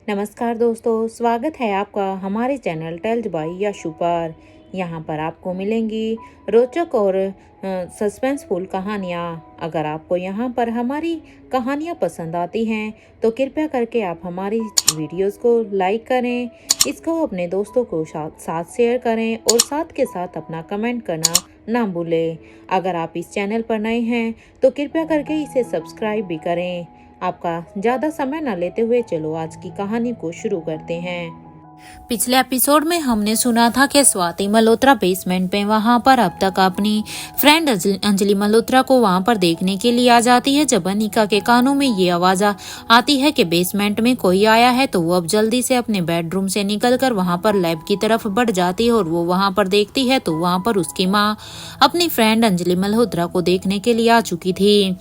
नमस्कार दोस्तों, स्वागत है आपका हमारे चैनल टेल्स बाय यशु पर। यहाँ पर आपको मिलेंगी रोचक और सस्पेंसफुल कहानियाँ। अगर आपको यहाँ पर हमारी कहानियाँ पसंद आती हैं तो कृपया करके आप हमारी वीडियोस को लाइक करें, इसको अपने दोस्तों को साथ शेयर करें और साथ के साथ अपना कमेंट करना ना भूलें। अगर आप इस चैनल पर नए हैं तो कृपया करके इसे सब्सक्राइब भी करें। आपका ज़्यादा समय न लेते हुए चलो आज की कहानी को शुरू करते हैं। पिछले एपिसोड में हमने सुना था कि स्वाति मल्होत्रा बेसमेंट में वहां पर अब तक अपनी फ्रेंड अंजलि मल्होत्रा को वहां पर देखने के लिए आ जाती है। जब अनिका के कानों में ये आवाज आती है कि बेसमेंट में कोई आया है तो वो अब जल्दी से अपने बेडरूम से निकलकर वहां पर लैब की तरफ बढ़ जाती है और वो वहां पर देखती है तो वहां पर उसकी माँ अपनी फ्रेंड अंजलि मल्होत्रा को देखने के लिए आ चुकी थी।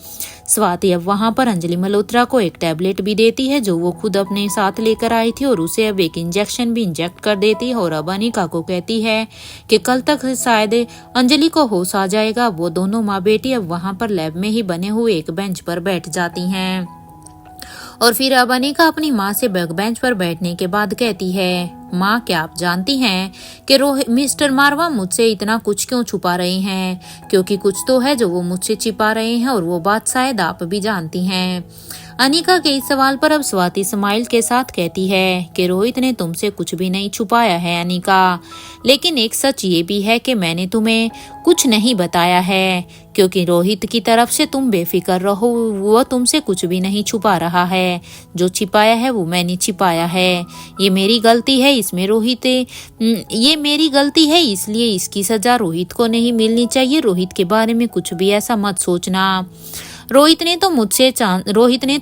स्वाति अब वहां पर अंजलि मल्होत्रा को एक टैबलेट भी देती है जो वो खुद अपने साथ लेकर आई थी और उसे अब एक इंजेक्शन भी इंजेक्ट कर देती है और अब अनिका को कहती है कि कल तक शायद अंजलि को होश आ जाएगा। वो दोनों माँ बेटी अब वहां पर लैब में ही बने हुए एक बेंच पर बैठ जाती हैं और फिर अब अनिका अपनी माँ से बेंच पर बैठने के बाद कहती है, माँ क्या आप जानती हैं कि मिस्टर मारवा मुझसे इतना कुछ क्यों छुपा रहे हैं? क्योंकि कुछ तो है जो वो मुझसे छिपा रहे हैं और वो बात शायद आप भी जानती हैं। अनिका के इस सवाल पर अब स्वाति स्माइल के साथ कहती है कि रोहित ने तुमसे कुछ भी नहीं छुपाया है अनिका, लेकिन एक सच ये भी है कि मैंने तुम्हें कुछ नहीं बताया है क्योंकि रोहित की तरफ से तुम बेफिक्र रहो, वो तुमसे कुछ भी नहीं छुपा रहा है। जो छिपाया है वो मैंने छिपाया है। ये मेरी गलती है, ये मेरी गलती है, इसलिए इसकी सजा रोहित को नहीं मिलनी चाहिए। रोहित के बारे में कुछ भी ऐसा मत सोचना। रोहित ने तो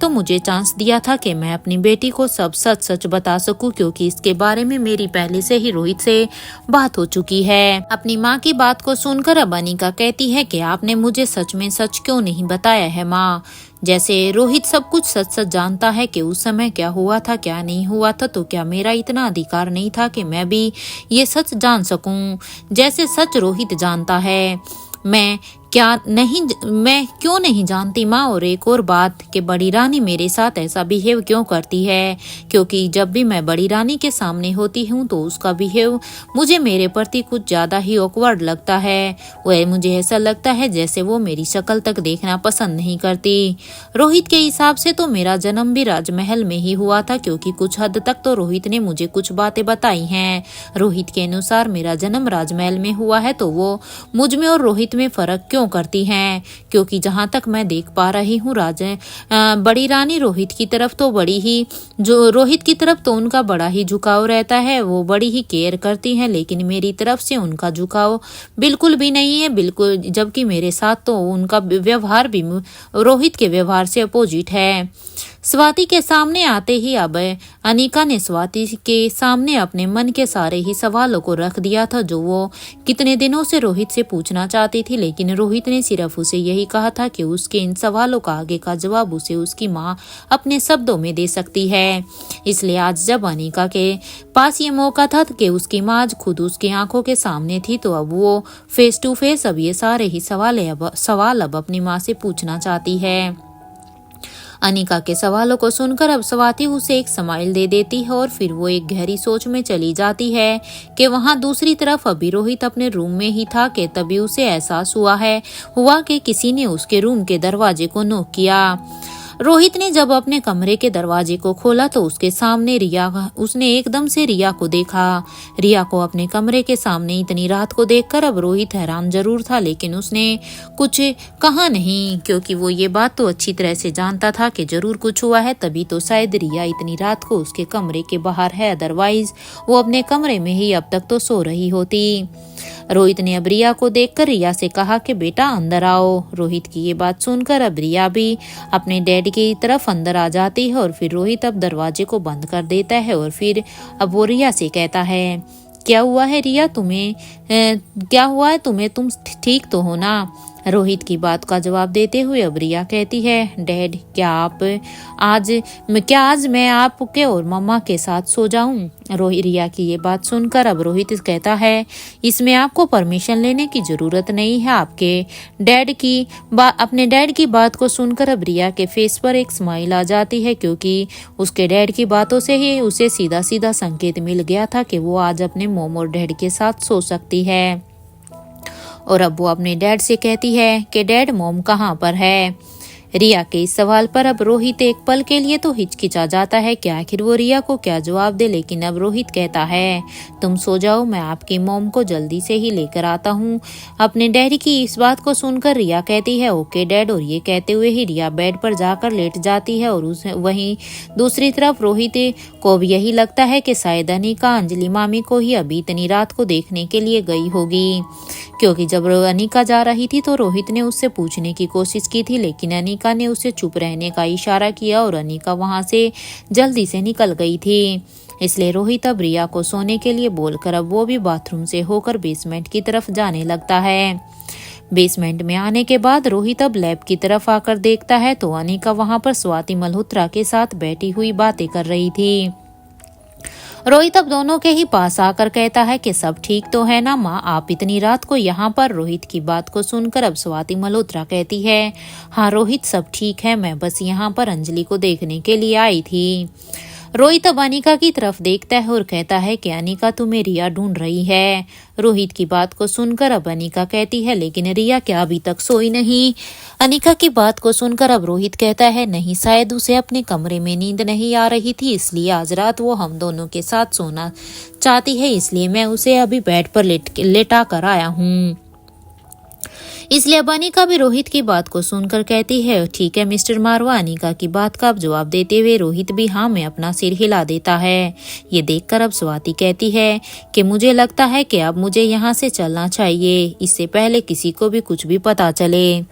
मुझे चांस दिया था कि मैं अपनी बेटी को सब सच सच बता सकूं क्योंकि इसके बारे में मेरी पहले से ही रोहित से बात हो चुकी है। अपनी माँ की बात को सुनकर अब अनिका कहती है कि आपने मुझे सच में सच क्यों नहीं बताया है माँ? जैसे रोहित सब कुछ सच सच जानता है कि उस समय क्या हुआ था क्या नहीं हुआ था, तो क्या मेरा इतना अधिकार नहीं था कि मैं भी ये सच जान सकूं जैसे सच रोहित जानता है? मैं क्यों नहीं जानती माँ? और एक और बात कि बड़ी रानी मेरे साथ ऐसा बिहेव क्यों करती है? क्योंकि जब भी मैं बड़ी रानी के सामने होती हूँ तो उसका बिहेव मुझे मेरे प्रति कुछ ज्यादा ही ऑकवर्ड लगता है। वह मुझे ऐसा लगता है जैसे वो मेरी शक्ल तक देखना पसंद नहीं करती। रोहित के हिसाब से तो मेरा जन्म भी राजमहल में ही हुआ था क्योंकि कुछ हद तक तो रोहित ने मुझे कुछ बातें बताई हैं। रोहित के अनुसार मेरा जन्म राजमहल में हुआ है तो वो मुझ में और रोहित में फर्क क्यों करती हैं? क्योंकि जहां तक मैं देख पा रही हूँ बड़ी रानी रोहित की तरफ तो उनका बड़ा ही झुकाव रहता है। वो बड़ी ही केयर करती हैं, लेकिन मेरी तरफ से उनका झुकाव बिल्कुल भी नहीं है, बिल्कुल। जबकि मेरे साथ तो उनका व्यवहार भी रोहित के व्यवहार से अपोजिट है। स्वाति के सामने आते ही अब अनिका ने स्वाति के सामने अपने मन के सारे ही सवालों को रख दिया था जो वो कितने दिनों से रोहित से पूछना चाहती थी, लेकिन रोहित ने सिर्फ उसे यही कहा था कि उसके इन सवालों का आगे का जवाब उसे उसकी माँ अपने शब्दों में दे सकती है। इसलिए आज जब अनिका के पास ये मौका था कि उसकी माँ आज खुद उसकी आंखों के सामने थी तो अब वो फेस टू फेस अब ये सारे ही सवाल अब अपनी माँ से पूछना चाहती है। अनिका के सवालों को सुनकर अब स्वाति उसे एक स्माइल दे देती है और फिर वो एक गहरी सोच में चली जाती है कि वहां दूसरी तरफ अभी रोहित अपने रूम में ही था कि तभी उसे एहसास हुआ कि किसी ने उसके रूम के दरवाजे को नॉक किया। रोहित ने जब अपने कमरे के दरवाजे को खोला तो उसके सामने उसने एकदम से रिया को देखा। रिया को अपने कमरे के सामने इतनी रात को देखकर अब रोहित हैरान जरूर था, लेकिन उसने कुछ कहा नहीं क्योंकि वो ये बात तो अच्छी तरह से जानता था कि जरूर कुछ हुआ है, तभी तो शायद रिया इतनी रात को उसके कमरे के बाहर है, अदरवाइज वो अपने कमरे में ही अब तक तो सो रही होती। रोहित ने अब रिया को देखकर रिया से कहा कि बेटा अंदर आओ। रोहित की ये बात सुनकर अब रिया भी अपने डैडी की तरफ अंदर आ जाती है और फिर रोहित अब दरवाजे को बंद कर देता है और फिर अब वो रिया से कहता है, क्या हुआ है रिया, तुम्हें क्या हुआ है तुम्हें? तुम ठीक तो हो ना? रोहित की बात का जवाब देते हुए अब रिया कहती है, डैड क्या आज मैं आपके और मम्मा के साथ सो जाऊं? रिया की ये बात सुनकर अब रोहित कहता है, इसमें आपको परमिशन लेने की जरूरत नहीं है। अपने डैड की बात को सुनकर अब रिया के फेस पर एक स्माइल आ जाती है, क्योंकि उसके डैड की बातों से ही उसे सीधा सीधा संकेत मिल गया था कि वो आज अपने मॉम और डैड के साथ सो सकती है। और अब वो अपने डैड से कहती है कि डैड मॉम कहाँ पर है? रिया के इस सवाल पर अब रोहित एक पल के लिए तो हिचकिचा जाता है कि आखिर वो रिया को क्या जवाब दे, लेकिन अब रोहित कहता है, तुम सो जाओ, मैं आपकी मॉम को जल्दी से ही लेकर आता हूँ। अपने डैडी की इस बात को सुनकर रिया कहती है, ओके डैड, और ये कहते हुए ही रिया बेड पर जाकर लेट जाती है। और वहीं दूसरी तरफ रोहित को भी यही लगता है कि शायद अनिका अंजलि मामी को ही अभी इतनी रात को देखने के लिए गई होगी, क्योंकि जब अनिका जा रही थी तो रोहित ने उससे पूछने की कोशिश की थी, लेकिन अनिका ने उसे चुप रहने का इशारा किया और अनिका वहां से जल्दी से निकल गई थी। इसलिए रोहित अब रिया को सोने के लिए बोलकर अब वो भी बाथरूम से होकर बेसमेंट की तरफ जाने लगता है। बेसमेंट में आने के बाद रोहित अब लैब की तरफ आकर देखता है तो अनिका वहां पर स्वाति मल्होत्रा के साथ बैठी हुई बातें कर रही थी। रोहित अब दोनों के ही पास आकर कहता है कि सब ठीक तो है ना माँ, आप इतनी रात को यहाँ पर? रोहित की बात को सुनकर अब स्वाति मल्होत्रा कहती है, हाँ रोहित सब ठीक है, मैं बस यहाँ पर अंजलि को देखने के लिए आई थी। रोहित अब अनिका की तरफ देखता है और कहता है कि अनिका तुम्हें रिया ढूंढ रही है। रोहित की बात को सुनकर अब अनिका कहती है, लेकिन रिया क्या अभी तक सोई नहीं? अनिका की बात को सुनकर अब रोहित कहता है, नहीं, शायद उसे अपने कमरे में नींद नहीं आ रही थी, इसलिए आज रात वो हम दोनों के साथ सोना चाहती है, इसलिए मैं उसे अभी बेड पर लेटा कर आया हूँ। इसलिए अब अनिका भी रोहित की बात को सुनकर कहती है, ठीक है मिस्टर मारवा। अनिका की बात का अब जवाब देते हुए रोहित भी हाँ में अपना सिर हिला देता है। ये देखकर अब स्वाति कहती है कि मुझे लगता है कि अब मुझे यहाँ से चलना चाहिए, इससे पहले किसी को भी कुछ भी पता चले।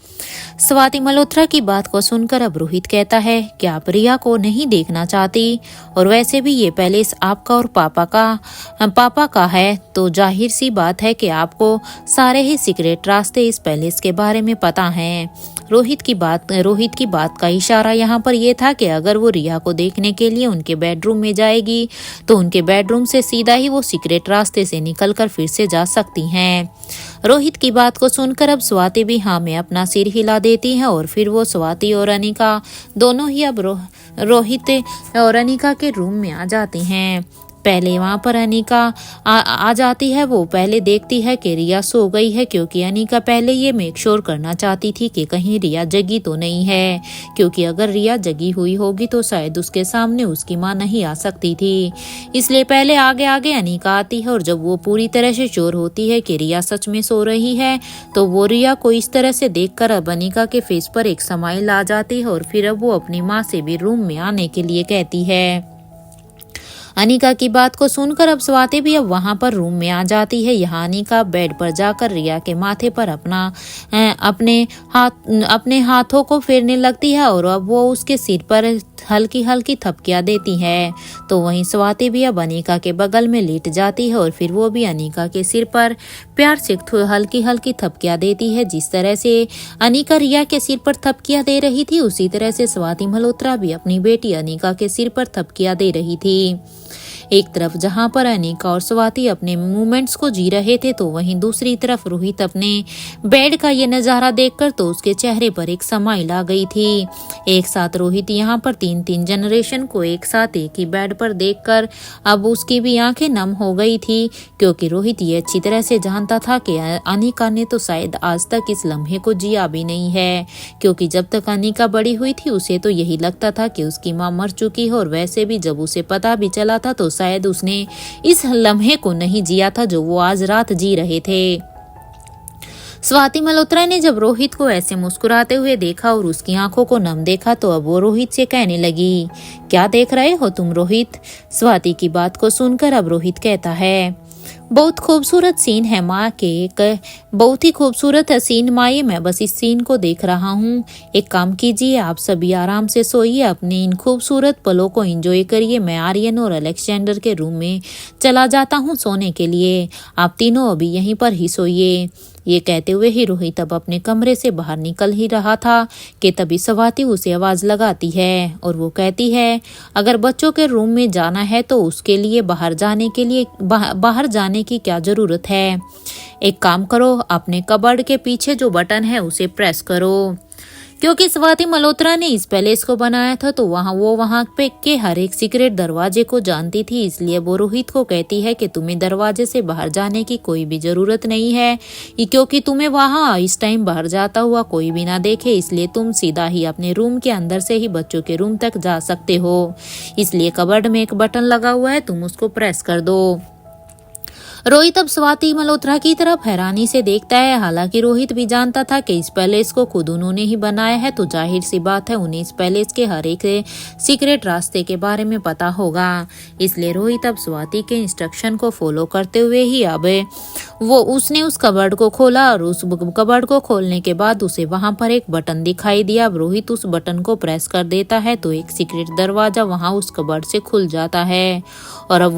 स्वाति मल्होत्रा की बात को सुनकर अब रोहित कहता है कि आप रिया को नहीं देखना चाहती, और वैसे भी ये पैलेस आपका और पापा का है, तो जाहिर सी बात है कि आपको सारे ही सीक्रेट रास्ते इस पैलेस के बारे में पता हैं। रोहित की बात का इशारा यहाँ पर यह था कि अगर वो रिया को देखने के लिए उनके बेडरूम में जाएगी तो उनके बेडरूम से सीधा ही वो सीक्रेट रास्ते से निकलकर फिर से जा सकती हैं। रोहित की बात को सुनकर अब स्वाति भी हाँ में अपना सिर हिला देती है, और फिर वो स्वाति और अनिका दोनों ही अब रोहित और अनिका के रूम में आ जाती हैं। पहले वहां पर अनिका आ जाती है। वो पहले देखती है कि रिया सो गई है, क्योंकि अनिका पहले ये मेक श्योर करना चाहती थी कि कहीं रिया जगी तो नहीं है, क्योंकि अगर रिया जगी हुई होगी तो शायद उसके सामने उसकी माँ नहीं आ सकती थी। इसलिए पहले आगे आगे अनिका आती है, और जब वो पूरी तरह से श्योर होती है कि रिया सच में सो रही है तो वो रिया को इस तरह से देखकर अब अनिका के फेस पर एक स्माइल आ जाती है, और फिर अब वो अपनी माँ से भी रूम में आने के लिए कहती है। अनिका की बात को सुनकर अब स्वाति भी अब वहां पर रूम में आ जाती है। यहाँ अनिका बेड पर जाकर रिया के माथे पर अपने हाथों को फेरने लगती है, और अब वो उसके सिर पर हल्की हल्की थपकियां देती है। तो वहीं स्वाति भी अब अनिका के बगल में लेट जाती है, और फिर वो भी अनिका के सिर पर प्यार से हल्की हल्की थपकियां देती है। जिस तरह से अनिका रिया के सिर पर थपकियां दे रही थी, उसी तरह से स्वाति मल्होत्रा भी अपनी बेटी अनिका के सिर पर थपकियां दे रही थी। एक तरफ जहां पर अनिका और स्वाति अपने मूवमेंट्स को जी रहे थे, तो वहीं दूसरी तरफ रोहित अपने बेड का ये नजारा देखकर तो उसके चेहरे पर एक स्माइल आ गई थी। एक साथ रोहित यहाँ पर तीन जनरेशन को एक साथ एक ही बेड पर देखकर अब उसकी भी आंखें नम हो गई थी, क्योंकि रोहित ये अच्छी तरह से जानता था कि अनिका ने तो शायद आज तक इस लम्हे को जिया भी नहीं है, क्योंकि जब तक अनिका बड़ी हुई थी उसे तो यही लगता था कि उसकी माँ मर चुकी है, और वैसे भी जब उसे पता भी चला था तो शायद उसने इस लम्हे को नहीं जिया था जो वो आज रात जी रहे थे। स्वाति मल्होत्रा ने जब रोहित को ऐसे मुस्कुराते हुए देखा और उसकी आंखों को नम देखा, तो अब वो रोहित से कहने लगी, क्या देख रहे हो तुम रोहित? स्वाति की बात को सुनकर अब रोहित कहता है, बहुत खूबसूरत सीन है माँ के, एक बहुत ही खूबसूरत है सीन माँ, ये मैं बस इस सीन को देख रहा हूँ। एक काम कीजिए, आप सभी आराम से सोइए, अपने इन खूबसूरत पलों को एंजॉय करिए। मैं आर्यन और अलेक्जेंडर के रूम में चला जाता हूँ सोने के लिए, आप तीनों अभी यहीं पर ही सोइए। ये कहते हुए ही रोहित अब अपने कमरे से बाहर निकल ही रहा था कि तभी स्वाति उसे आवाज लगाती है और वो कहती है, अगर बच्चों के रूम में जाना है तो उसके लिए बाहर जाने की क्या जरूरत है। एक काम करो, अपने कबर्ड के पीछे जो बटन है उसे प्रेस करो। क्योंकि स्वाति मल्होत्रा ने इस पैलेस को बनाया था तो वहां पे के हर एक सीक्रेट दरवाजे को जानती थी, इसलिए वो रोहित को कहती है कि तुम्हें दरवाजे से बाहर जाने की कोई भी जरूरत नहीं है, क्योंकि तुम्हें वहां इस टाइम बाहर जाता हुआ कोई भी ना देखे, इसलिए तुम सीधा ही अपने रूम के अंदर से ही बच्चों के रूम तक जा सकते हो। इसलिए कबर्ड में एक बटन लगा हुआ है, तुम उसको प्रेस कर दो। रोहित अब स्वाति मल्होत्रा की तरफ हैरानी से देखता है। हालांकि रोहित भी जानता था कि इस पैलेस को खुद उन्होंने ही बनाया है, तो जाहिर सी बात है उन्हें इस पैलेस के हर एक सीक्रेट रास्ते के बारे में पता होगा। इसलिए रोहित अब स्वाति के इंस्ट्रक्शन को फॉलो करते हुए ही अब उसने उस कबर्ड को खोला और उस कबर्ड को खोलने के बाद उसे वहां पर एक बटन दिखाई दिया। अब रोहित उस बटन को प्रेस कर देता है तो एक सीक्रेट दरवाजा वहां उस कबर्ड से खुल जाता है और अब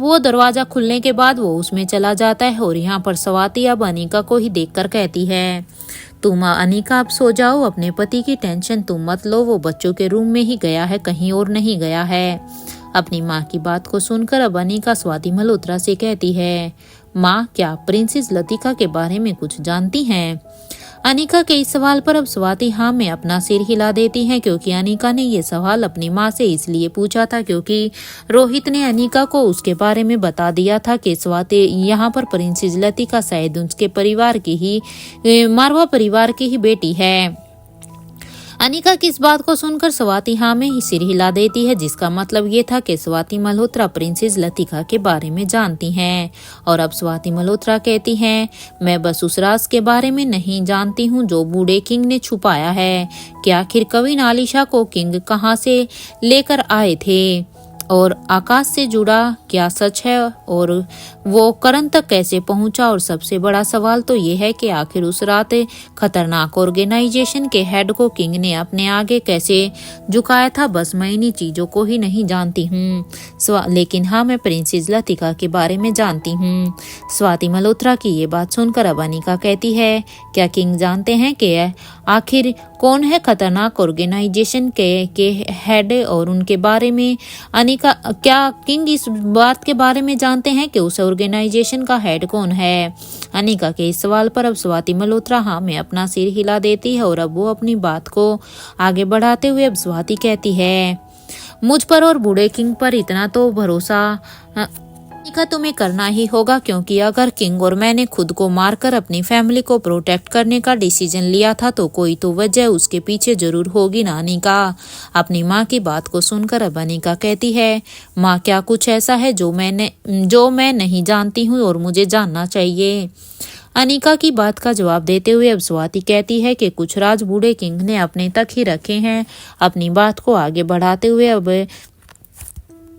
वो दरवाजा खुलने के बाद वो उसमें चला जाता है। और यहाँ पर स्वाति अब अनिका को ही देखकर कहती है, तुम अनिका अब सो जाओ, अपने पति की टेंशन तुम मत लो, वो बच्चों के रूम में ही गया है, कहीं और नहीं गया है। अपनी माँ की बात को सुनकर अब अनिका स्वाति मल्होत्रा से कहती है, माँ क्या प्रिंसेस लतिका के बारे में कुछ जानती हैं? अनिका के इस सवाल पर अब स्वाति हाँ में अपना सिर हिला देती है, क्योंकि अनिका ने ये सवाल अपनी माँ से इसलिए पूछा था क्योंकि रोहित ने अनिका को उसके बारे में बता दिया था कि स्वाति यहाँ पर प्रिंसेस लतिका शायद उसके परिवार की ही मारवा परिवार की ही बेटी है। अनिका की इस बात को सुनकर स्वाति हाँ में ही सिर हिला देती है, जिसका मतलब ये था कि स्वाति मल्होत्रा प्रिंसेस लतिका के बारे में जानती हैं। और अब स्वाति मल्होत्रा कहती हैं, मैं बस उस राज के बारे में नहीं जानती हूँ जो बूढ़े किंग ने छुपाया है कि आखिर क्वीन आलिशा को किंग कहाँ से लेकर आए थे और आकाश से जुड़ा क्या सच है और वो करण तक कैसे पहुंचा। और सबसे बड़ा सवाल तो ये है कि आखिर उस रात खतरनाक ऑर्गेनाइजेशन के हेड को किंग ने अपने आगे कैसे झुकाया था। बस मैं इन्हीं चीजों को ही नहीं जानती हूँ, लेकिन हाँ मैं प्रिंसेस लतिका के बारे में जानती हूँ। स्वाति मल्होत्रा की ये बात सुनकर अब अनिका कहती है, क्या किंग जानते हैं कि आखिर कौन है खतरनाक ऑर्गेनाइजेशन के हेड और उनके बारे में? अनिका, क्या किंग इस बात के बारे में जानते हैं कि उस ऑर्गेनाइजेशन का हेड कौन है? अनिका के इस सवाल पर अब स्वाति मल्होत्रा हाँ में अपना सिर हिला देती है और अब वो अपनी बात को आगे बढ़ाते हुए अब स्वाति कहती है, मुझ पर और बूढ़े किंग पर इतना तो भरोसा का तुम्हें करना ही होगा, क्योंकि अगर किंग और मैंने खुद को मारकर अपनी फैमिली को प्रोटेक्ट करने का डिसीजन लिया था तो कोई तो वजह उसके पीछे जरूर होगी ना अनिका। अपनी माँ की बात को सुनकर अब अनिका कहती है, माँ क्या कुछ ऐसा है जो मैं नहीं जानती हूँ और मुझे जानना चाहिए? अनिका की बात का जवाब देते हुए अब स्वाति कहती है कि कुछ राज बूढ़े किंग ने अपने तक ही रखे हैं। अपनी बात को आगे बढ़ाते हुए अब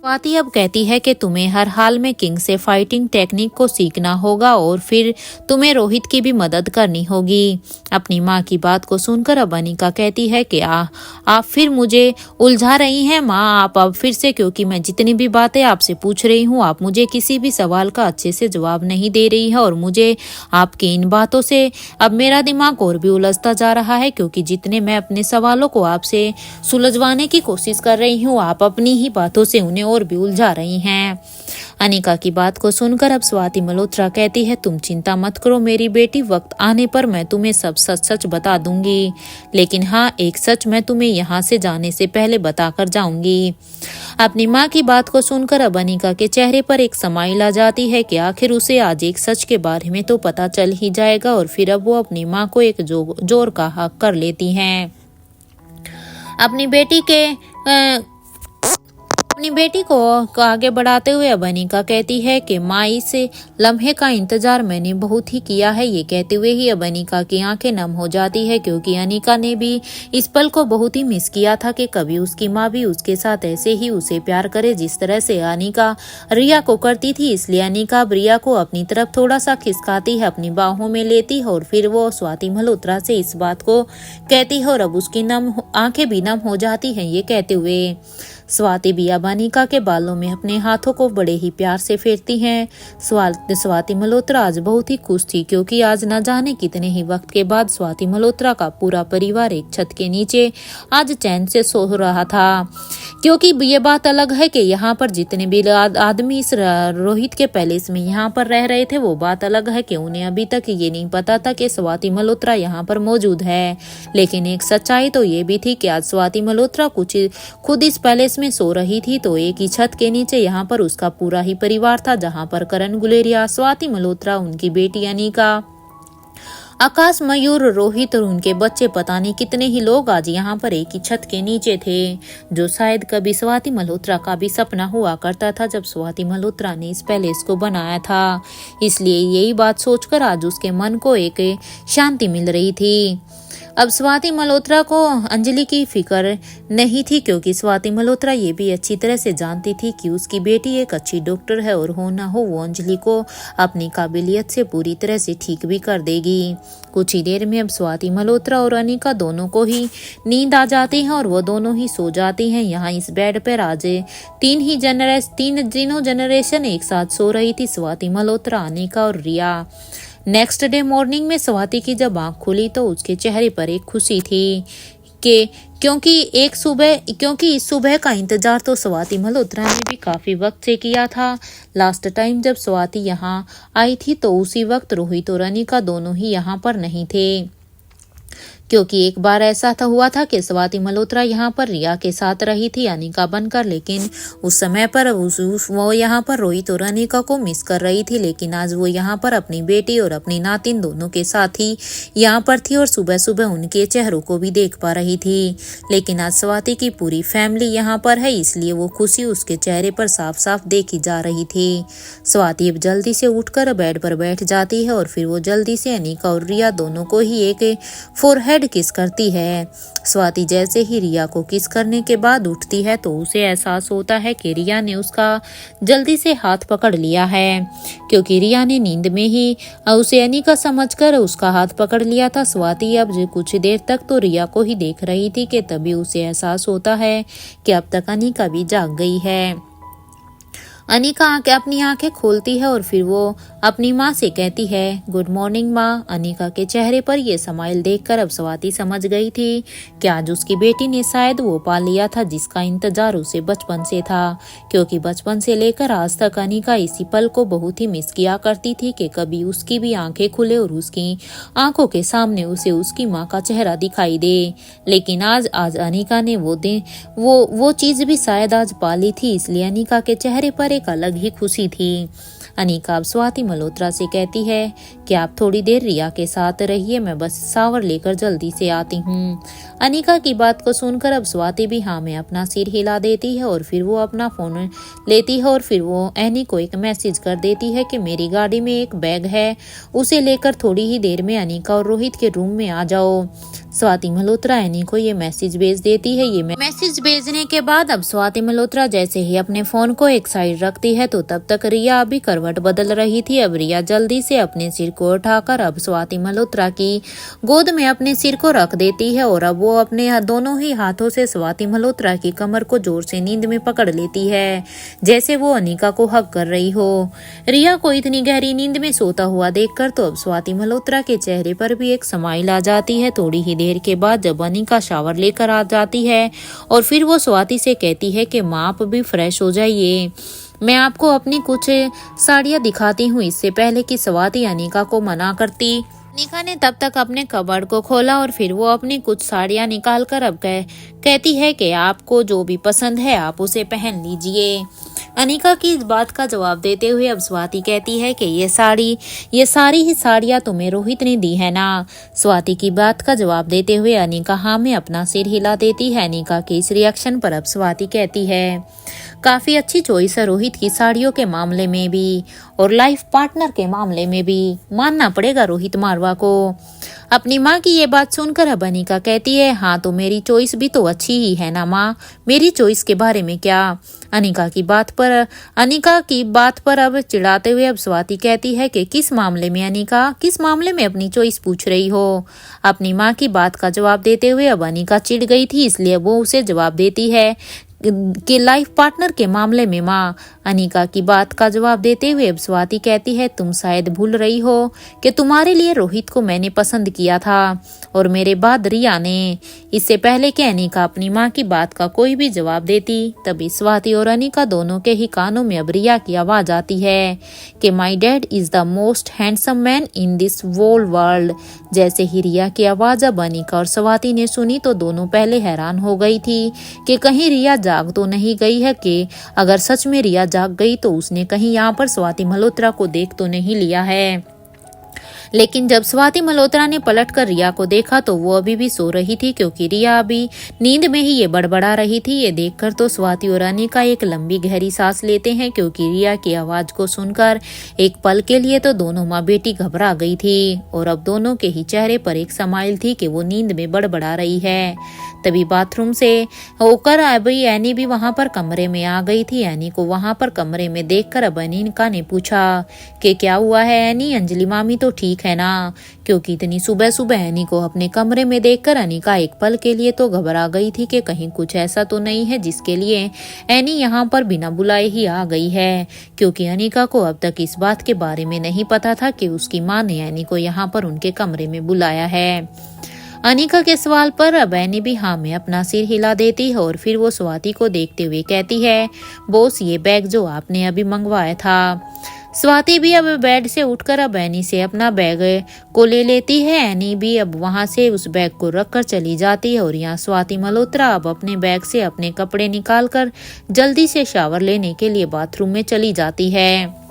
स्वाति अब कहती है कि तुम्हें हर हाल में किंग से फाइटिंग टेक्निक को सीखना होगा और फिर तुम्हें रोहित की भी मदद करनी होगी। अपनी माँ की बात को सुनकर अब अनिका कहती है कि आप फिर मुझे उलझा रही हैं माँ, आप अब फिर से, क्योंकि मैं जितनी भी बातें आपसे पूछ रही हूँ आप मुझे किसी भी सवाल का अच्छे से जवाब नहीं दे रही है और मुझे आपकी इन बातों से अब मेरा दिमाग और भी उलझता जा रहा है, क्योंकि जितने मैं अपने सवालों को आपसे सुलझवाने की कोशिश कर रही हूँ आप अपनी ही बातों से उन्हें और भी उलझा रही हैं। अनिका की बात को सुनकर अब स्वाति मल्होत्रा कहती है, तुम चिंता मत करो मेरी बेटी, वक्त आने पर मैं तुम्हें सब सच सच बता दूंगी, लेकिन हाँ एक सच मैं तुम्हें यहाँ से जाने से पहले बताकर जाऊंगी। अपनी माँ की बात को सुनकर अब अनिका के चेहरे पर एक स्माइल आ जाती है कि आखिर उसे आज एक सच के बारे में तो पता चल ही जाएगा। और फिर अब वो अपनी माँ को एक जोर का हक कर लेती हैं। अपनी बेटी को आगे बढ़ाते हुए अब अनिका कहती है कि माँ इस लम्हे का इंतजार मैंने बहुत ही किया है। ये कहते हुए ही अब अनिका की आंखें नम हो जाती है, क्योंकि अनिका ने भी इस पल को बहुत ही मिस किया था कि कभी उसकी माँ भी उसके साथ ऐसे ही उसे प्यार करे जिस तरह से अनिका रिया को करती थी। इसलिए अनिका अब रिया को अपनी तरफ थोड़ा सा खिसकाती है, अपनी बाहों में लेती है और फिर वो स्वाति मल्होत्रा से इस बात को कहती है और अब उसकी आंखें भी नम हो जाती हैं। ये कहते हुए स्वाति भी अब अनिका के बालों में अपने हाथों को बड़े ही प्यार से फेरती हैं। स्वाति मल्होत्रा आज बहुत ही खुश थी, क्योंकि आज न जाने कितने ही वक्त के बाद स्वाति मल्होत्रा का पूरा परिवार एक छत के नीचे आज चैन से सो रहा था। क्योंकि ये बात अलग है कि यहाँ पर जितने भी आदमी इस रोहित के पैलेस में यहाँ पर रह रहे थे, वो बात अलग है कि उन्हें अभी तक ये नहीं पता था कि स्वाति मल्होत्रा यहाँ पर मौजूद है। लेकिन एक सच्चाई तो ये भी थी कि आज स्वाति मल्होत्रा खुद इस पैलेस में सो रही थी, तो एक ही छत के नीचे यहाँ पर उसका पूरा ही परिवार था, जहाँ पर करण गुलेरिया, स्वाति मल्होत्रा, उनकी बेटी अनिका, आकाश, मयूर, रोहित और उनके बच्चे, पता नहीं कितने ही लोग आज यहाँ पर एक ही छत के नीचे थे। जो शायद कभी स्वाति मल्होत्रा का भी सपना हुआ करता था जब स्वाति मल्होत्रा ने इस पैलेस को बनाया था। इसलिए यही बात सोचकर आज उसके मन को एक शांति मिल रही थी। अब स्वाति मल्होत्रा को अंजलि की फिक्र नहीं थी, क्योंकि स्वाति मल्होत्रा ये भी अच्छी तरह से जानती थी कि उसकी बेटी एक अच्छी डॉक्टर है और हो ना हो वो अंजलि को अपनी काबिलियत से पूरी तरह से ठीक भी कर देगी। कुछ ही देर में अब स्वाति मल्होत्रा और अनिका दोनों को ही नींद आ जाती है और वो दोनों ही सो जाती हैं। यहाँ इस बेड पर आज तीनों जनरेशन एक साथ सो रही थी, स्वाति मल्होत्रा, अनिका और रिया। नेक्स्ट डे मॉर्निंग में स्वाति की जब आँख खुली तो उसके चेहरे पर एक खुशी थी कि क्योंकि इस सुबह का इंतजार तो स्वाति मल्होत्रा ने भी काफी वक्त से किया था। लास्ट टाइम जब स्वाति यहाँ आई थी तो उसी वक्त रोहित और अनिका दोनों ही यहाँ पर नहीं थे, क्योंकि एक बार ऐसा हुआ था कि स्वाति मल्होत्रा यहाँ पर रिया के साथ रही थी अनिका बनकर, लेकिन उस समय पर वो यहाँ पर रोहित और अनिका को मिस कर रही थी। लेकिन आज वो यहाँ पर अपनी बेटी और अपनी नातिन दोनों के साथ ही यहाँ पर थी और सुबह सुबह उनके चेहरों को भी देख पा रही थी। लेकिन आज स्वाति की पूरी फैमिली यहाँ पर है, इसलिए वो खुशी उसके चेहरे पर साफ साफ देखी जा रही थी। स्वाति अब जल्दी से उठकर बेड पर बैठ जाती है और फिर वो जल्दी से अनिका और रिया दोनों को ही एक फोरहेड किस करती है। स्वाति जैसे ही रिया को किस करने के बाद उठती है तो उसे एहसास होता है कि रिया ने उसका जल्दी से हाथ पकड़ लिया है, क्योंकि रिया ने नींद में ही उसे अनिका समझकर उसका हाथ पकड़ लिया था। स्वाति अब कुछ देर तक तो रिया को ही देख रही थी कि तभी उसे एहसास होता है कि अब तक अनिका भी जाग गई है। अनिका अपनी आंखें खोलती है और फिर वो अपनी माँ से कहती है, गुड मॉर्निंग माँ। अनिका के चेहरे पर ये स्माइल देखकर अब स्वाति समझ गई थी कि आज उसकी बेटी ने शायद वो पा लिया था जिसका इंतजार उसे बचपन से था, क्योंकि बचपन से लेकर आज तक अनिका इसी पल को बहुत ही मिस किया करती थी कि कभी उसकी भी आंखें खुले और उसकी आंखों के सामने उसे उसकी माँ का चेहरा दिखाई दे। लेकिन आज अनिका ने वो चीज भी शायद आज पा ली थी, इसलिए अनिका के चेहरे पर एक अलग ही खुशी थी। अनिका अब स्वाति मल्होत्रा से कहती है कि आप थोड़ी देर रिया के साथ रहिए, मैं बस शावर लेकर जल्दी से आती हूँ। अनिका की बात को सुनकर अब स्वाति भी हाँ में अपना सिर हिला देती है और फिर वो अपना फोन लेती है और फिर वो एनी को एक मैसेज कर देती है कि मेरी गाड़ी में एक बैग है, उसे लेकर थोड़ी ही देर में अनिका और रोहित के रूम में आ जाओ। स्वाति मल्होत्रा एनी को ये मैसेज भेज देती है। ये मैसेज भेजने के बाद अब स्वाति मल्होत्रा जैसे ही अपने फोन को एक साइड रखती है तो तब तक रिया अभी करवट बदल रही थी। अब रिया जल्दी से अपने सिर को उठाकर अब स्वाति मल्होत्रा की गोद में अपने सिर को रख देती है और अब वो अपने दोनों ही हाथों से स्वाति मल्होत्रा की कमर को जोर से नींद में पकड़ लेती है, जैसे वो अनिका को हक कर रही हो। रिया को इतनी गहरी नींद में सोता हुआ देखकर तो अब स्वाति मल्होत्रा के चेहरे पर भी एक स्माइल आ जाती है। थोड़ी ही देर के बाद जब अनिका शावर लेकर आ जाती है और फिर वो स्वाति से कहती है कि माँ आप भी फ्रेश हो जाइए, मैं आपको अपनी कुछ साड़ियाँ दिखाती हूँ। इससे पहले कि स्वाति अनिका को मना करती, अनिका ने तब तक अपने कबर्ड को खोला और फिर वो अपनी कुछ साड़ियाँ निकाल कर अब कहती है कि आपको जो भी पसंद है आप उसे पहन लीजिए। अनिका की इस बात का जवाब देते हुए अब स्वाति कहती है कि ये सारी ही साड़ियाँ तुम्हें रोहित ने दी है ना। स्वाति की बात का जवाब देते हुए अनिका हाँ में अपना सिर हिला देती है। अनिका के इस रिएक्शन पर अब स्वाति कहती है, काफी अच्छी चॉइस है रोहित की साड़ियों के मामले में भी और लाइफ पार्टनर के मामले में भी, मानना पड़ेगा रोहित मारवा को। अपनी माँ की ये बात सुनकर अब अनिका कहती है, हाँ तो मेरी चॉइस भी तो अच्छी ही है ना माँ, मेरी चॉइस के बारे में क्या। अनिका की बात पर अब चिढ़ाते हुए अब स्वाति कहती है कि किस मामले में अनिका, किस मामले में अपनी चॉइस पूछ रही हो। अपनी माँ की बात का जवाब देते हुए अब अनिका चिढ़ गई थी, इसलिए वो उसे जवाब देती है, के लाइफ पार्टनर के मामले में माँ अनिका की बात का जवाब देते हुए अब स्वाति कहती है, तुम शायद भूल रही हो कि तुम्हारे लिए रोहित को मैंने पसंद किया था और मेरे बाद रिया ने। इससे पहले कि अनिका अपनी माँ की बात का कोई भी जवाब देती, तभी स्वाति और अनिका दोनों के ही कानों में अब रिया की आवाज आती है कि my dad is the most handsome man in this whole world. जैसे ही रिया की आवाज अब अनिका और स्वाति ने सुनी तो दोनों पहले हैरान हो गई थी कि कहीं रिया जाग तो नहीं गई है, कि अगर सच में रिया जाग गई तो उसने कहीं यहाँ पर स्वाति मल्होत्रा को देख तो नहीं लिया है। लेकिन जब स्वाति मल्होत्रा ने पलटकर रिया को देखा तो वो अभी भी सो रही थी, क्योंकि रिया अभी नींद में ही ये बड़बड़ा रही थी। ये देखकर तो स्वाति और अनिका एक लंबी गहरी सांस लेते हैं, क्योंकि रिया की आवाज को सुनकर एक पल के लिए तो दोनों माँ बेटी घबरा गई थी और अब दोनों के ही चेहरे पर एक स्माइल थी कि वो नींद में बड़बड़ा रही है। तभी बाथरूम से होकर अभी एनी भी वहां पर कमरे में आ गई थी। एनी को वहां पर कमरे में देखकर अब अनिका ने पूछा कि क्या हुआ है एनी, अंजलि मामी तो ठीक है ना? क्योंकि इतनी सुबह सुबह एनी को अपने कमरे में देखकर अनिका एक पल के लिए तो घबरा गई थी कि कहीं कुछ ऐसा तो नहीं है जिसके लिए एनी यहाँ पर बिना बुलाए ही आ गई है, क्योंकि अनिका को अब तक इस बात के बारे में नहीं पता था कि उसकी माँ ने एनी को यहाँ पर उनके कमरे में बुलाया है। अनिका के सवाल पर अब एनी भी हाँ में अपना सिर हिला देती है और फिर वो स्वाति को देखते हुए कहती है, बॉस ये बैग जो आपने अभी मंगवाया था। स्वाति भी अब बेड से उठकर अब एनी से अपना बैग को ले लेती है। एनी भी अब वहां से उस बैग को रखकर चली जाती है और यहाँ स्वाति मल्होत्रा अब अपने बैग से अपने कपड़े निकालकर जल्दी से शावर लेने के लिए बाथरूम में चली जाती है,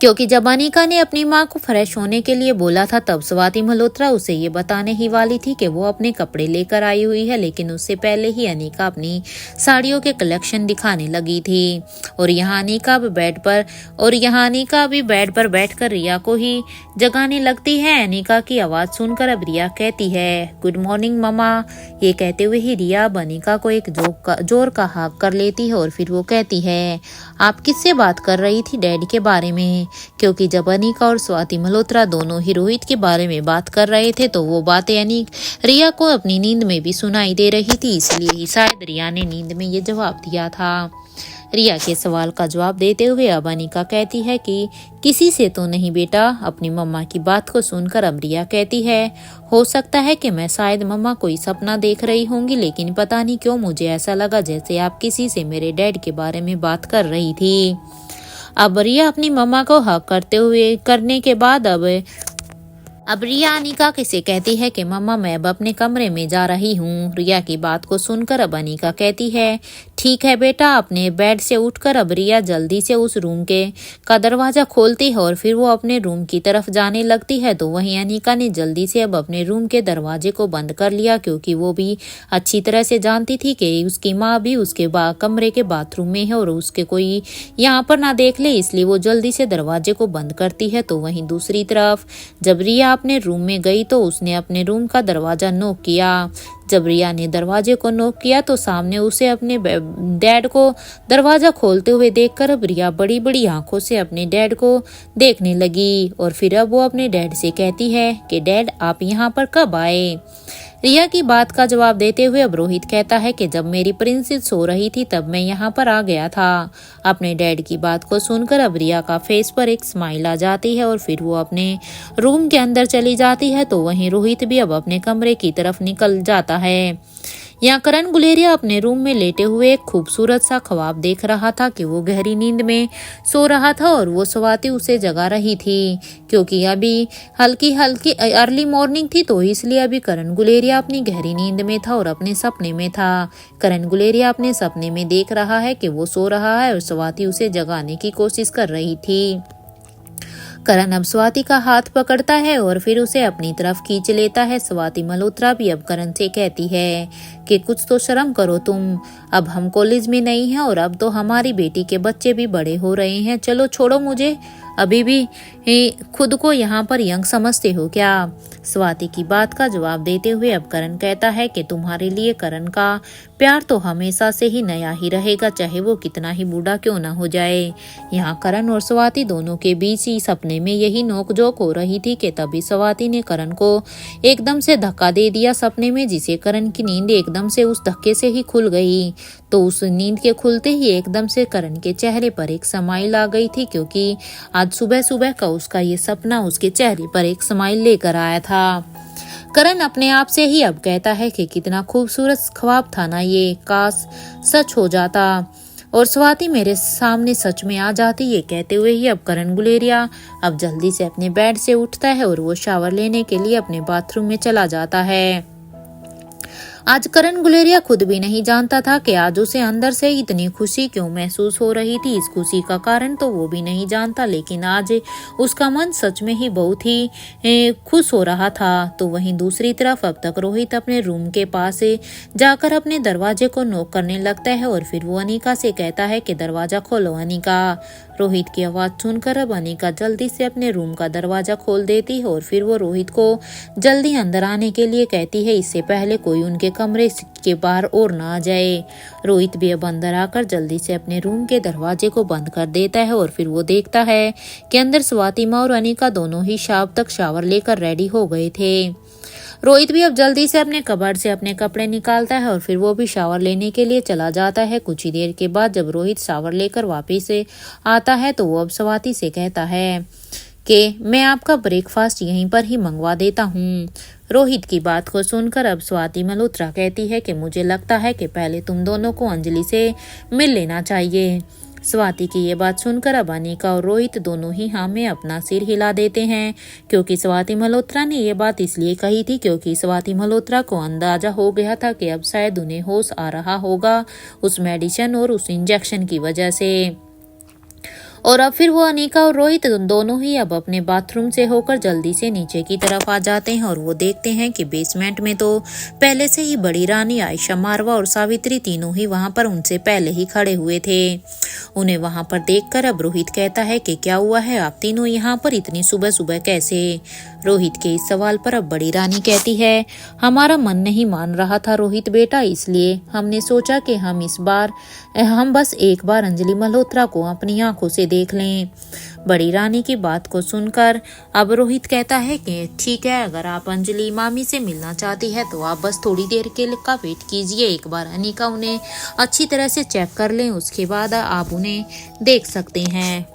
क्योंकि जब अनिका ने अपनी माँ को फ्रेश होने के लिए बोला था तब स्वाति मल्होत्रा उसे ये बताने ही वाली थी कि वो अपने कपड़े लेकर आई हुई है, लेकिन उससे पहले ही अनिका अपनी साड़ियों के कलेक्शन दिखाने लगी थी। और यहाँ अनिका भी बेड पर बैठकर रिया को ही जगाने लगती है। अनिका की आवाज सुनकर अब रिया कहती है, गुड मॉर्निंग ममा। ये कहते हुए ही रिया अब अनिका को एक जोर का हाक कर लेती है और फिर वो कहती है, आप किससे बात कर रही थी? डैडी के बारे में। क्योंकि जब अनिका और स्वाति मल्होत्रा दोनों ही रोहित के बारे में बात कर रहे थे तो वो बातें रिया को अपनी नींद में भी सुनाई दे रही थी, इसलिए ही शायद रिया ने नींद में ये जवाब दिया था। रिया के सवाल का जवाब देते हुए अब अनिका कहती है कि किसी से तो नहीं बेटा। अपनी मम्मा की बात को सुनकर अब रिया कहती है, हो सकता है कि मैं शायद मम्मा कोई सपना देख रही होंगी, लेकिन पता नहीं क्यों मुझे ऐसा लगा जैसे आप किसी से मेरे डैड के बारे में बात कर रही थी। अब रिया अपनी मम्मा को हक करने के बाद अब रिया अनिका से कहती है कि मम्मा मैं अब अपने कमरे में जा रही हूँ। रिया की बात को सुनकर अब अनिका कहती है, ठीक है बेटा। अपने बेड से उठकर अब रिया जल्दी से उस रूम का दरवाजा खोलती है और फिर वो अपने रूम की तरफ जाने लगती है, तो वहीं अनिका ने जल्दी से अब अपने रूम के दरवाजे को बंद कर लिया, क्योंकि वो भी अच्छी तरह से जानती थी कि उसकी माँ भी उसके कमरे के बाथरूम में है और उसके कोई यहाँ पर ना देख ले, इसलिए वो जल्दी से दरवाजे को बंद करती है। तो वहीं दूसरी तरफ जब रिया अपने रूम में गई तो उसने अपने रूम का दरवाजा नॉक किया। जब रिया ने दरवाजे को नॉक किया तो सामने उसे अपने डैड को दरवाजा खोलते हुए देखकर अब रिया बड़ी बड़ी आंखों से अपने डैड को देखने लगी और फिर अब वो अपने डैड से कहती है कि डैड आप यहाँ पर कब आए? रिया की बात का जवाब देते हुए अब रोहित कहता है कि जब मेरी प्रिंसेस सो रही थी तब मैं यहाँ पर आ गया था। अपने डैड की बात को सुनकर अब रिया का फेस पर एक स्माइल आ जाती है और फिर वो अपने रूम के अंदर चली जाती है। तो वहीं रोहित भी अब अपने कमरे की तरफ निकल जाता है। यहाँ करण गुलेरिया अपने रूम में लेटे हुए एक खूबसूरत सा ख्वाब देख रहा था कि वो गहरी नींद में सो रहा था और वो स्वाति उसे जगा रही थी, क्योंकि अभी हल्की अर्ली मॉर्निंग थी, तो इसलिए अभी करण गुलेरिया अपनी गहरी नींद में था और अपने सपने में था। करण गुलेरिया अपने सपने में देख रहा है कि वो सो रहा है और स्वाति उसे जगाने की कोशिश कर रही थी। करण अब स्वाति का हाथ पकड़ता है और फिर उसे अपनी तरफ खींच लेता है। स्वाति मल्होत्रा भी अब करण से कहती है कि कुछ तो शर्म करो तुम, अब हम कॉलेज में नहीं हैं और अब तो हमारी बेटी के बच्चे भी बड़े हो रहे हैं। चलो छोड़ो मुझे, अभी भी खुद को यहाँ पर यंग समझते हो क्या? स्वाति की बात का जवाब देते हुए अब करण कहता है कि तुम्हारे लिए करण का प्यार तो हमेशा से ही नया ही रहेगा, चाहे वो कितना ही बूढ़ा क्यों ना हो जाए। यहाँ करण और स्वाति दोनों के बीच ही सपने में यही नोकझोंक हो रही थी कि तभी स्वाति ने करण को एकदम से धक्का दे दिया सपने में, जिसे करण की नींद एकदम से उस धक्के से ही खुल गई। तो उस नींद के खुलते ही एकदम से करण के चेहरे पर एक स्माइल आ गई थी, क्योंकि आज सुबह सुबह का उसका ये सपना उसके चेहरे पर एक स्माइल लेकर आया था। करण अपने आप से ही अब कहता है कि कितना खूबसूरत ख्वाब था ना ये, काश सच हो जाता और स्वाति मेरे सामने सच में आ जाती। ये कहते हुए ही अब करण गुलेरिया अब जल्दी से अपने बेड से उठता है और वो शावर लेने के लिए अपने बाथरूम में चला जाता है। आज करण गुलेरिया खुद भी नहीं जानता था कि आज उसे अंदर से इतनी खुशी क्यों महसूस हो रही थी। इस खुशी का कारण तो वो भी नहीं जानता, लेकिन आज उसका मन सच में ही बहुत ही खुश हो रहा था। तो वहीं दूसरी तरफ अब तक रोहित अपने रूम के पास जाकर अपने दरवाजे को नॉक करने लगता है और फिर वो अनिका से कहता है कि दरवाजा खोलो अनिका। रोहित की आवाज सुनकर अब अनिका जल्दी से अपने रूम का दरवाजा खोल देती है और फिर वो रोहित को जल्दी अंदर आने के लिए कहती है, इससे पहले कोई उनके कमरे के बाहर और ना आ जाए। रोहित भी अब अंदर आकर जल्दी से अपने रूम के दरवाजे को बंद कर देता है और फिर वो देखता है कि अंदर स्वाति माँ और अनिका दोनों ही शाम तक शावर लेकर रेडी हो गए थे। रोहित भी अब जल्दी से अपने कबर्ड से अपने कपड़े निकालता है और फिर वो भी शावर लेने के लिए चला जाता है। कुछ ही देर के बाद जब रोहित शावर लेकर वापस आता है तो वो अब स्वाति से कहता है कि मैं आपका ब्रेकफास्ट यहीं पर ही मंगवा देता हूँ। रोहित की बात को सुनकर अब स्वाति मल्होत्रा कहती है कि मुझे लगता है कि पहले तुम दोनों को अंजलि से मिल लेना चाहिए। स्वाति की ये बात सुनकर अब अनिका और रोहित दोनों ही हाँ में अपना सिर हिला देते हैं, क्योंकि स्वाति मल्होत्रा ने ये बात इसलिए कही थी क्योंकि स्वाति मल्होत्रा को अंदाजा हो गया था कि अब शायद उन्हें होश आ रहा होगा उस मेडिसिन और उस इंजेक्शन की वजह से। और अब फिर वो अनिका और रोहित दोनों ही अब अपने बाथरूम से होकर जल्दी से नीचे की तरफ आ जाते हैं और वो देखते हैं कि बेसमेंट में तो पहले से ही बड़ी रानी, आयशा, मारवा और सावित्री तीनों ही वहां पर उनसे पहले ही खड़े हुए थे। उन्हें वहां पर देखकर अब रोहित कहता है कि क्या हुआ है, आप तीनों यहाँ पर इतनी सुबह सुबह कैसे। रोहित के इस सवाल पर अब बड़ी रानी कहती है, हमारा मन नहीं मान रहा था रोहित बेटा, इसलिए हमने सोचा कि हम बस एक बार अंजलि मल्होत्रा को अपनी आंखों से देख लें। बड़ी रानी की बात को सुनकर अब रोहित कहता है कि ठीक है, अगर आप अंजलि मामी से मिलना चाहती है तो आप बस थोड़ी देर के लिए का वेट कीजिए। एक बार अनिका उन्हें अच्छी तरह से चेक कर लें, उसके बाद आप उन्हें देख सकते हैं।